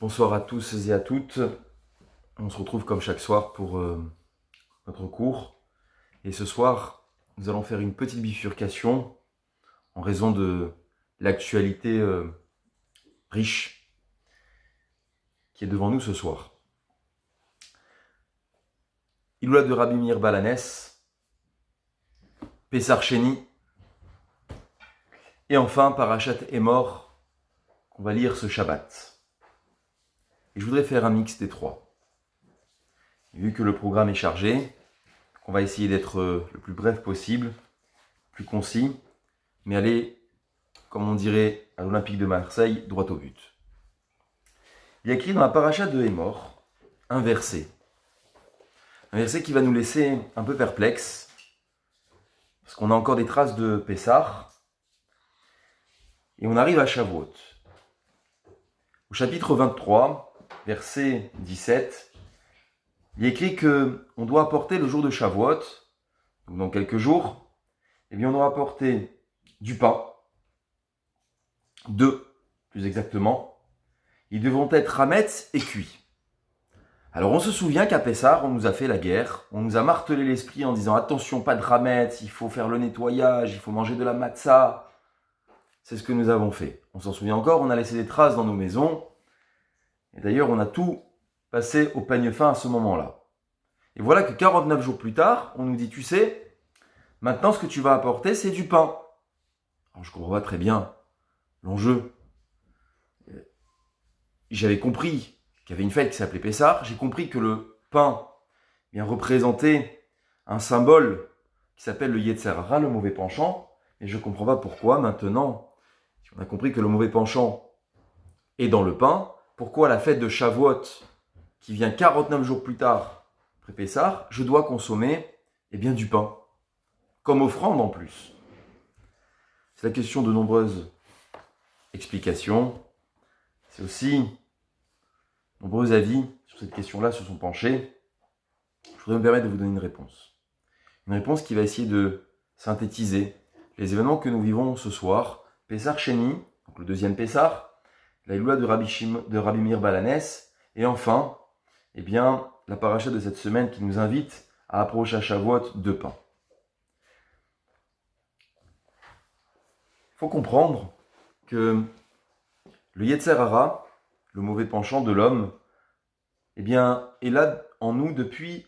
Bonsoir à tous et à toutes. On se retrouve comme chaque soir pour notre cours. Et ce soir, nous allons faire une petite bifurcation en raison de l'actualité riche qui est devant nous ce soir. Iloula de Rabbi Meir Baal HaNes, Pessar Sheni, et enfin Parashat Emor, qu'on va lire ce Shabbat. Et je voudrais faire un mix des trois. Et vu que le programme est chargé, on va essayer d'être le plus bref possible, plus concis, mais aller, comme on dirait à l'Olympique de Marseille, droit au but. Il y a écrit dans la paracha de Emor un verset qui va nous laisser un peu perplexes, parce qu'on a encore des traces de Pessah, et on arrive à Shavuot. Au chapitre 23, verset 17, il est écrit qu'on doit apporter le jour de Shavuot, donc dans quelques jours, eh bien on doit apporter du pain, deux plus exactement. Ils devront être hametz et cuits. Alors on se souvient qu'à Pessah, on nous a fait la guerre, on nous a martelé l'esprit en disant attention, pas de hametz, il faut faire le nettoyage, il faut manger de la matzah. C'est ce que nous avons fait. On s'en souvient encore, on a laissé des traces dans nos maisons. Et d'ailleurs, on a tout passé au peigne fin à ce moment-là. Et voilà que 49 jours plus tard, on nous dit, tu sais, maintenant ce que tu vas apporter, c'est du pain. Alors je comprends pas très bien l'enjeu. J'avais compris qu'il y avait une fête qui s'appelait Pessah. J'ai compris que le pain représentait un symbole qui s'appelle le Yetzer Hara, le mauvais penchant. Et je comprends pas pourquoi maintenant, si on a compris que le mauvais penchant est dans le pain, pourquoi la fête de Shavuot, qui vient 49 jours plus tard, après Pessah, je dois consommer du pain, comme offrande en plus. C'est la question de nombreuses explications. C'est aussi nombreux avis sur cette question-là se sont penchés. Je voudrais me permettre de vous donner une réponse. Une réponse qui va essayer de synthétiser les événements que nous vivons ce soir. Pessar Sheni, donc le deuxième Pessah, la Iloula de Rabbi Meir Baal HaNes, et enfin, la paracha de cette semaine qui nous invite à approcher à Shavuot de pain. Il faut comprendre que le Yetzer Hara, le mauvais penchant de l'homme, est là en nous depuis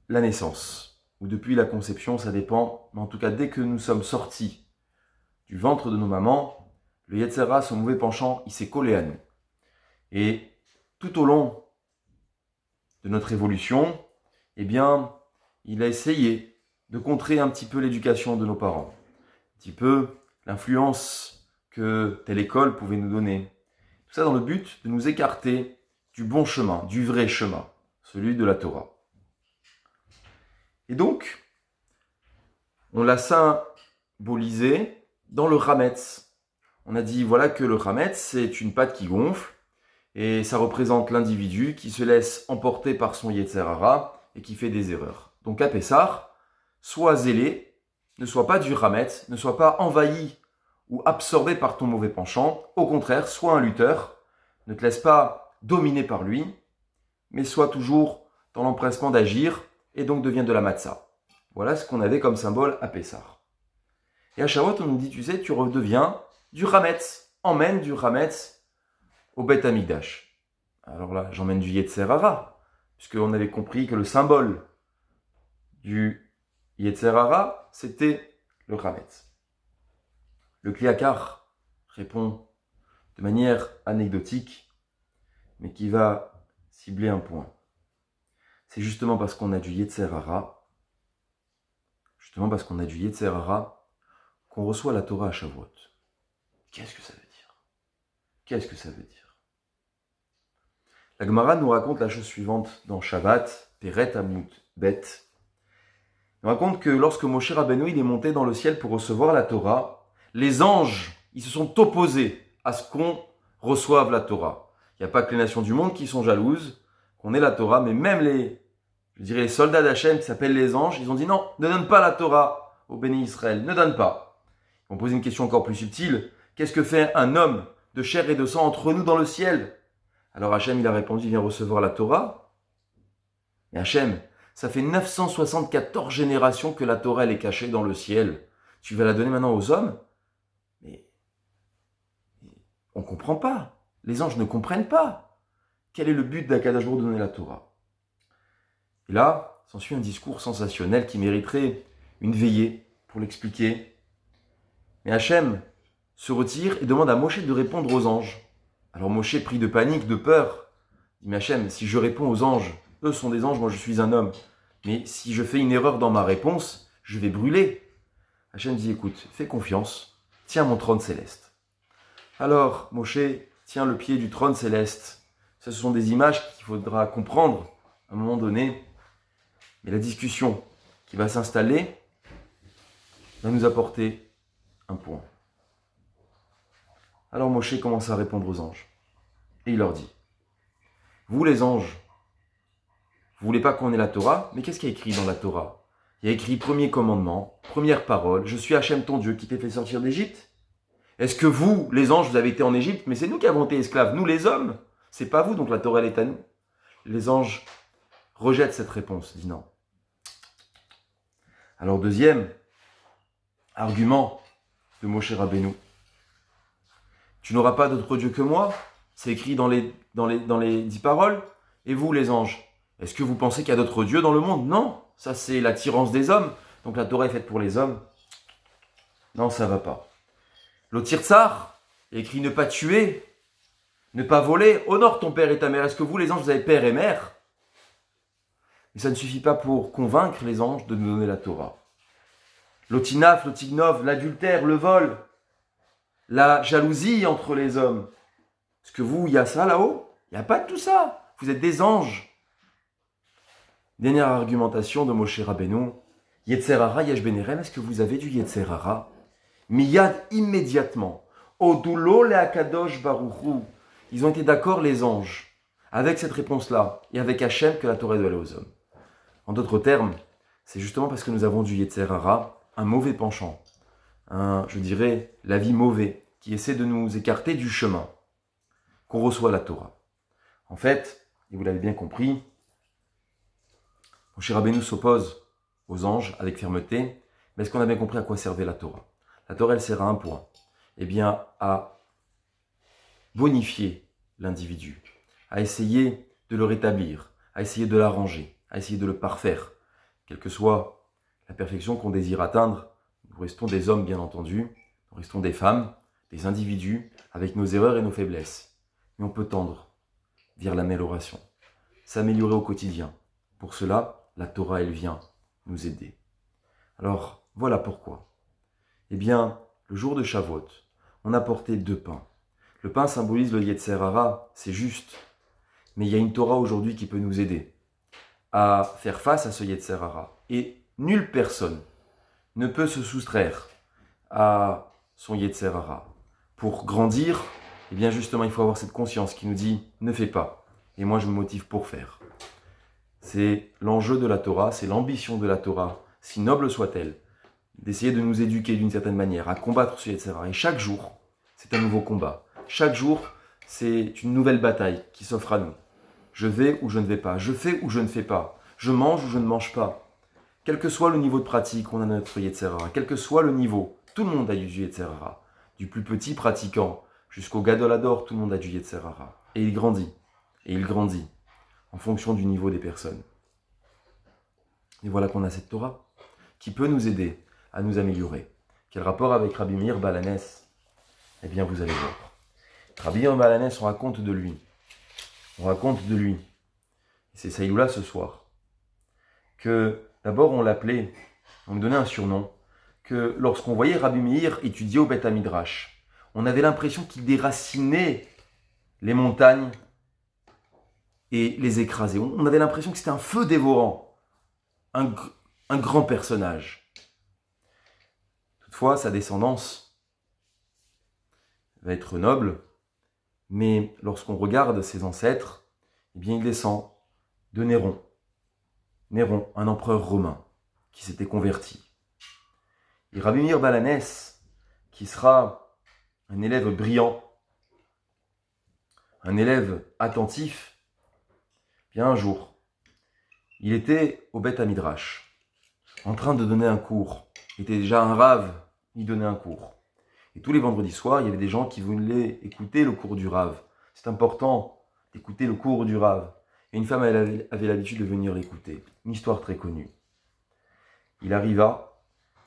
la naissance, ou depuis la conception, ça dépend, mais en tout cas dès que nous sommes sortis du ventre de nos mamans, le Yetzer Hara, son mauvais penchant, il s'est collé à nous. Et tout au long de notre évolution, il a essayé de contrer un petit peu l'éducation de nos parents, un petit peu l'influence que telle école pouvait nous donner. Tout ça dans le but de nous écarter du bon chemin, du vrai chemin, celui de la Torah. Et donc, on l'a symbolisé dans le Hametz. On a dit voilà que le Hametz, c'est une pâte qui gonfle et ça représente l'individu qui se laisse emporter par son Yetzer Hara et qui fait des erreurs. Donc à Pessah, sois zélé, ne sois pas du Hametz, ne sois pas envahi ou absorbé par ton mauvais penchant. Au contraire, sois un lutteur, ne te laisse pas dominer par lui, mais sois toujours dans l'empressement d'agir et donc deviens de la matzah. Voilà ce qu'on avait comme symbole à Pessah. Et à Shavuot, on nous dit, tu sais, tu redeviens du Hametz, emmène du Hametz au Beth Amikdash. Alors là, j'emmène du Yetzer Hara, puisqu'on avait compris que le symbole du Yetzer Hara, c'était le Hametz. Le Kli Yakar répond de manière anecdotique, mais qui va cibler un point. C'est justement parce qu'on a du Yetzer Hara, qu'on reçoit la Torah à Shavuot. Qu'est-ce que ça veut dire? La Gemara nous raconte la chose suivante dans Shabbat, Peret Amut Bet. Il nous raconte que lorsque Moshe Rabbeinu il est monté dans le ciel pour recevoir la Torah, les anges, ils se sont opposés à ce qu'on reçoive la Torah. Il n'y a pas que les nations du monde qui sont jalouses qu'on ait la Torah, mais même les soldats d'Hachem qui s'appellent les anges, ils ont dit non, ne donne pas la Torah au béni Israël, ne donne pas. Ils vont poser une question encore plus subtile. Qu'est-ce que fait un homme de chair et de sang entre nous dans le ciel? Alors Hachem, il a répondu, viens recevoir la Torah. Mais Hachem, ça fait 974 générations que la Torah, elle est cachée dans le ciel. Tu vas la donner maintenant aux hommes? Mais on ne comprend pas. Les anges ne comprennent pas. Quel est le but d'Akadosh Baruch Hu de donner la Torah? Et là, s'ensuit un discours sensationnel qui mériterait une veillée pour l'expliquer. Mais Hachem se retire et demande à Moshe de répondre aux anges. Alors Moshe, pris de panique, de peur, dit, mais Hachem, si je réponds aux anges, eux sont des anges, moi je suis un homme. Mais si je fais une erreur dans ma réponse, je vais brûler. Hachem dit, écoute, fais confiance, tiens mon trône céleste. Alors Moshe tient le pied du trône céleste. Ce sont des images qu'il faudra comprendre à un moment donné. Mais la discussion qui va s'installer va nous apporter un point. Alors Moshe commence à répondre aux anges. Et il leur dit, vous les anges, vous voulez pas qu'on ait la Torah? Mais qu'est-ce qu'il y a écrit dans la Torah? Il y a écrit premier commandement, première parole, je suis Hachem ton Dieu qui t'ai fait sortir d'Égypte. Est-ce que vous, les anges, vous avez été en Égypte? Mais c'est nous qui avons été esclaves, nous les hommes. C'est pas vous, donc la Torah elle est à nous. Les anges rejettent cette réponse, disent non. Alors deuxième argument de Moshe Rabbeinu. Tu n'auras pas d'autre Dieu que moi? C'est écrit dans les 10 paroles. Et vous, les anges, est-ce que vous pensez qu'il y a d'autres dieux dans le monde? Non, ça c'est l'attirance des hommes. Donc la Torah est faite pour les hommes. Non, ça va pas. L'Otirtsar, écrit ne pas tuer, ne pas voler, honore ton père et ta mère. Est-ce que vous, les anges, vous avez père et mère? Mais ça ne suffit pas pour convaincre les anges de nous donner la Torah. L'Otinaf, l'Otignov, l'adultère, le vol, la jalousie entre les hommes. Est-ce que vous, il y a ça là-haut? Il n'y a pas de tout ça. Vous êtes des anges. Dernière argumentation de Moshe Rabbeinu. Yetzer hara yesh benerem. Est-ce que vous avez du Yetzer hara? Miyad, immédiatement. Odulo le Akadosh Baruchu. Ils ont été d'accord, les anges, avec cette réponse-là, et avec Hachem que la Torah doit aller aux hommes. En d'autres termes, c'est justement parce que nous avons du Yetzer hara, un mauvais penchant, je dirais, l'avis mauvais, qui essaie de nous écarter du chemin, qu'on reçoit la Torah. En fait, et vous l'avez bien compris, Moshe Rabbeinu s'oppose aux anges avec fermeté, mais est-ce qu'on a bien compris à quoi servait la Torah? La Torah, elle sert à un point, eh bien, à bonifier l'individu, à essayer de le rétablir, à essayer de l'arranger, à essayer de le parfaire. Quelle que soit la perfection qu'on désire atteindre, nous restons des hommes, bien entendu, nous restons des femmes, des individus, avec nos erreurs et nos faiblesses. Mais on peut tendre vers l'amélioration, s'améliorer au quotidien. Pour cela, la Torah, elle vient nous aider. Alors, voilà pourquoi. Eh bien, le jour de Shavuot, on a porté 2 pains. Le pain symbolise le Yetzer hara, c'est juste. Mais il y a une Torah aujourd'hui qui peut nous aider à faire face à ce Yetzer hara. Et nulle personne ne peut se soustraire à son Yetzer hara. Pour grandir, eh bien justement, il faut avoir cette conscience qui nous dit « ne fais pas ». Et moi, je me motive pour faire. C'est l'enjeu de la Torah, c'est l'ambition de la Torah, si noble soit-elle, d'essayer de nous éduquer d'une certaine manière, à combattre ce Yetzer hara. Et chaque jour, c'est un nouveau combat. Chaque jour, c'est une nouvelle bataille qui s'offre à nous. Je vais ou je ne vais pas, je fais ou je ne fais pas, je mange ou je ne mange pas. Quel que soit le niveau de pratique, on a notre Yetzer hara. Quel que soit le niveau, tout le monde a du Yetzer hara. Du plus petit pratiquant jusqu'au Gadol Hador, tout le monde a du Yetzer hara. Et il grandit, en fonction du niveau des personnes. Et voilà qu'on a cette Torah qui peut nous aider à nous améliorer. Quel rapport avec Rabbi Meir Baal HaNes? Eh bien, vous allez voir. Rabbi Meir Baal HaNes, on raconte de lui. Et c'est Saïloula ce soir. Que d'abord, on l'appelait, on lui donnait un surnom, que lorsqu'on voyait Rabbi Meir étudier au Beth Midrash, on avait l'impression qu'il déracinait les montagnes et les écrasait. On avait l'impression que c'était un feu dévorant, un grand personnage. Toutefois, sa descendance va être noble, mais lorsqu'on regarde ses ancêtres, eh bien, il descend de Néron. Néron, un empereur romain qui s'était converti. Et Rabbi Meir Baal HaNes, qui sera un élève brillant, un élève attentif, bien un jour, il était au Beth Midrash, en train de donner un cours. Il était déjà un rave, il donnait un cours. Et tous les vendredis soirs, il y avait des gens qui voulaient écouter le cours du rave. C'est important d'écouter le cours du rave. Et une femme, elle avait l'habitude de venir l'écouter. Une histoire très connue. Il arriva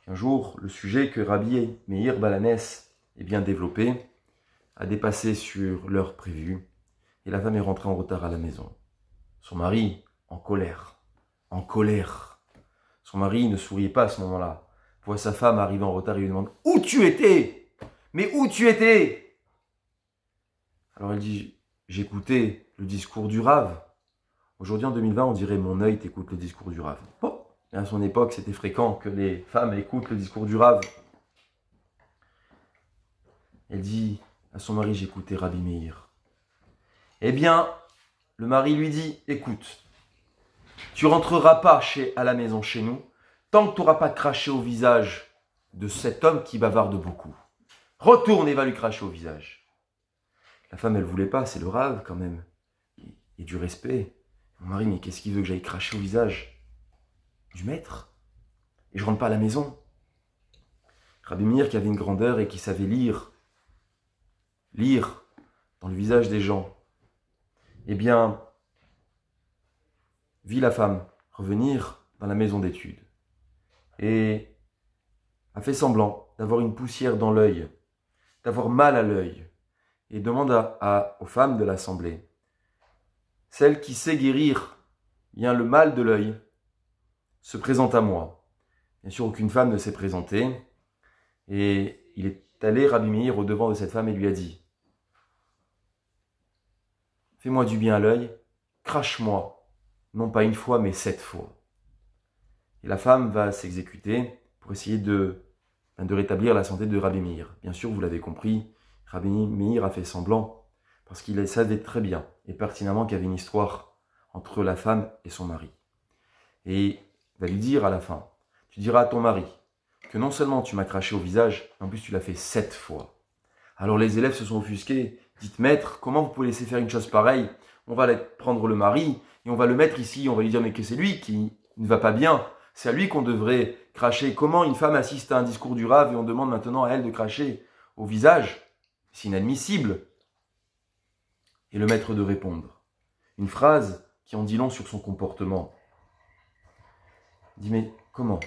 qu'un jour, le sujet que Rabbi Meir Balanès est bien développé a dépassé sur l'heure prévue. Et la femme est rentrée en retard à la maison. Son mari, en colère. Son mari ne souriait pas à ce moment-là. Il voit sa femme arriver en retard et lui demande « Où tu étais ? Mais où tu étais ?» Alors elle dit « J'écoutais le discours du Rave. » Aujourd'hui, en 2020, on dirait « Mon œil t'écoute le discours du Rave. » Bon, et à son époque, c'était fréquent que les femmes écoutent le discours du Rave. Elle dit à son mari « J'écoutais Rabbi Meir. » Eh bien, le mari lui dit « Écoute, tu rentreras pas à la maison chez nous tant que tu n'auras pas craché au visage de cet homme qui bavarde beaucoup. Retourne et va lui cracher au visage. » La femme, elle voulait pas, c'est le rave quand même. Et du respect. Mon mari, mais qu'est-ce qu'il veut que j'aille cracher au visage du maître? Et je rentre pas à la maison. Rabbi Meir qui avait une grandeur et qui savait lire dans le visage des gens. Eh bien, vit la femme revenir dans la maison d'études et a fait semblant d'avoir une poussière dans l'œil, d'avoir mal à l'œil, et demande aux femmes de l'assemblée, celle qui sait guérir bien le mal de l'œil, se présente à moi. Bien sûr, aucune femme ne s'est présentée, et il est allé, Rabbi Meir, au devant de cette femme et lui a dit, « Fais-moi du bien à l'œil, crache-moi, non pas une fois, mais 7 fois. » Et la femme va s'exécuter pour essayer de rétablir la santé de Rabbi Meir. Bien sûr, vous l'avez compris, Rabbi Meir a fait semblant, parce qu'il savait très bien et pertinemment qu'il y avait une histoire entre la femme et son mari. Et il va lui dire à la fin, tu diras à ton mari que non seulement tu m'as craché au visage, mais en plus tu l'as fait 7 fois. Alors les élèves se sont offusqués, dites maître, comment vous pouvez laisser faire une chose pareille? On va prendre le mari et on va le mettre ici, on va lui dire mais que c'est lui qui ne va pas bien, c'est à lui qu'on devrait cracher. Comment une femme assiste à un discours du rave et on demande maintenant à elle de cracher au visage? C'est inadmissible. Et le maître de répondre. Une phrase qui en dit long sur son comportement. Il dit mais comment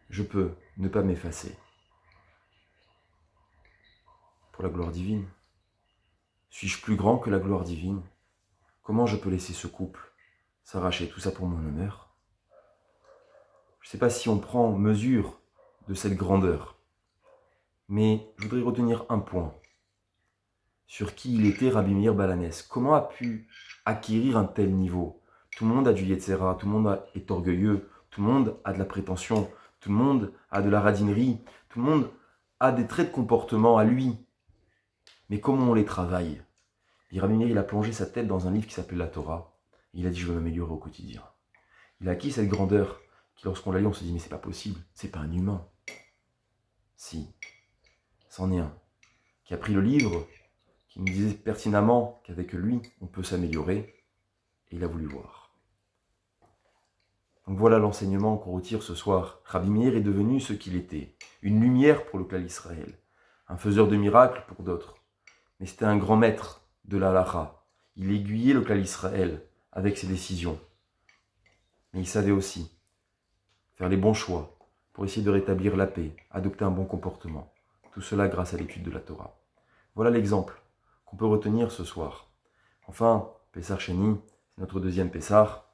je peux ne pas m'effacer pour la gloire divine? Suis-je plus grand que la gloire divine? Comment je peux laisser ce couple s'arracher, tout ça pour mon honneur? Je ne sais pas si on prend mesure de cette grandeur, mais je voudrais retenir un point sur qui il était Rabbi Meir Balanès. Comment a pu acquérir un tel niveau? Tout le monde a du Yetzera, tout le monde est orgueilleux, tout le monde a de la prétention, tout le monde a de la radinerie, tout le monde a des traits de comportement à lui. Mais comment on les travaille? Et Rabbi Meir, il a plongé sa tête dans un livre qui s'appelle la Torah. Et il a dit, je veux m'améliorer au quotidien. Il a acquis cette grandeur qui, lorsqu'on l'a lu, on se dit, mais c'est pas possible, c'est pas un humain. Si, c'en est un, qui a pris le livre, qui nous disait pertinemment qu'avec lui, on peut s'améliorer, et il a voulu voir. Donc voilà l'enseignement qu'on retire ce soir. Rabbi Meir est devenu ce qu'il était, une lumière pour le clan Israël, un faiseur de miracles pour d'autres. Mais c'était un grand maître de la halacha. Il aiguillait le clan Israël avec ses décisions. Mais il savait aussi faire les bons choix pour essayer de rétablir la paix, adopter un bon comportement. Tout cela grâce à l'étude de la Torah. Voilà l'exemple qu'on peut retenir ce soir. Enfin, Pessar Sheni, c'est notre deuxième Pessar,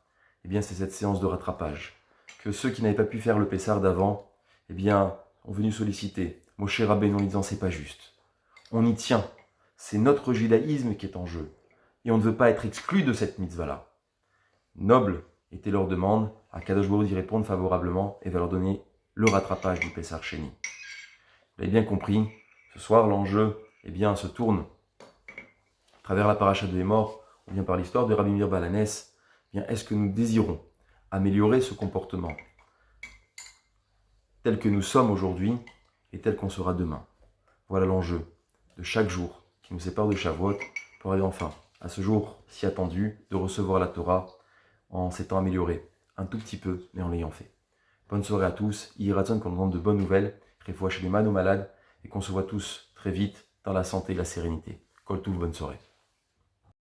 eh bien c'est cette séance de rattrapage. Que ceux qui n'avaient pas pu faire le Pessar d'avant, eh bien, ont venu solliciter Moshe Rabbeinu en disant c'est pas juste. On y tient. C'est notre judaïsme qui est en jeu. Et on ne veut pas être exclu de cette mitzvah-là. Noble était leur demande, à Kadosh Baruch d'y répondre favorablement et va leur donner le rattrapage du Pessar Sheni. Vous l'avez bien compris, ce soir l'enjeu eh bien, se tourne à travers la paracha de Hémor, ou bien par l'histoire de Rabbi Meir Balanès. Eh bien, est-ce que nous désirons améliorer ce comportement tel que nous sommes aujourd'hui et tel qu'on sera demain? Voilà l'enjeu de chaque jour qui nous sépare de Shavuot pour arriver enfin à ce jour si attendu de recevoir la Torah en s'étant amélioré un tout petit peu, mais en l'ayant fait. Bonne soirée à tous, Yiratzon qu'on nous donne de bonnes nouvelles, Refoua chez les nos malades, et qu'on se voit tous très vite dans la santé et la sérénité. Kol Touv, bonne soirée.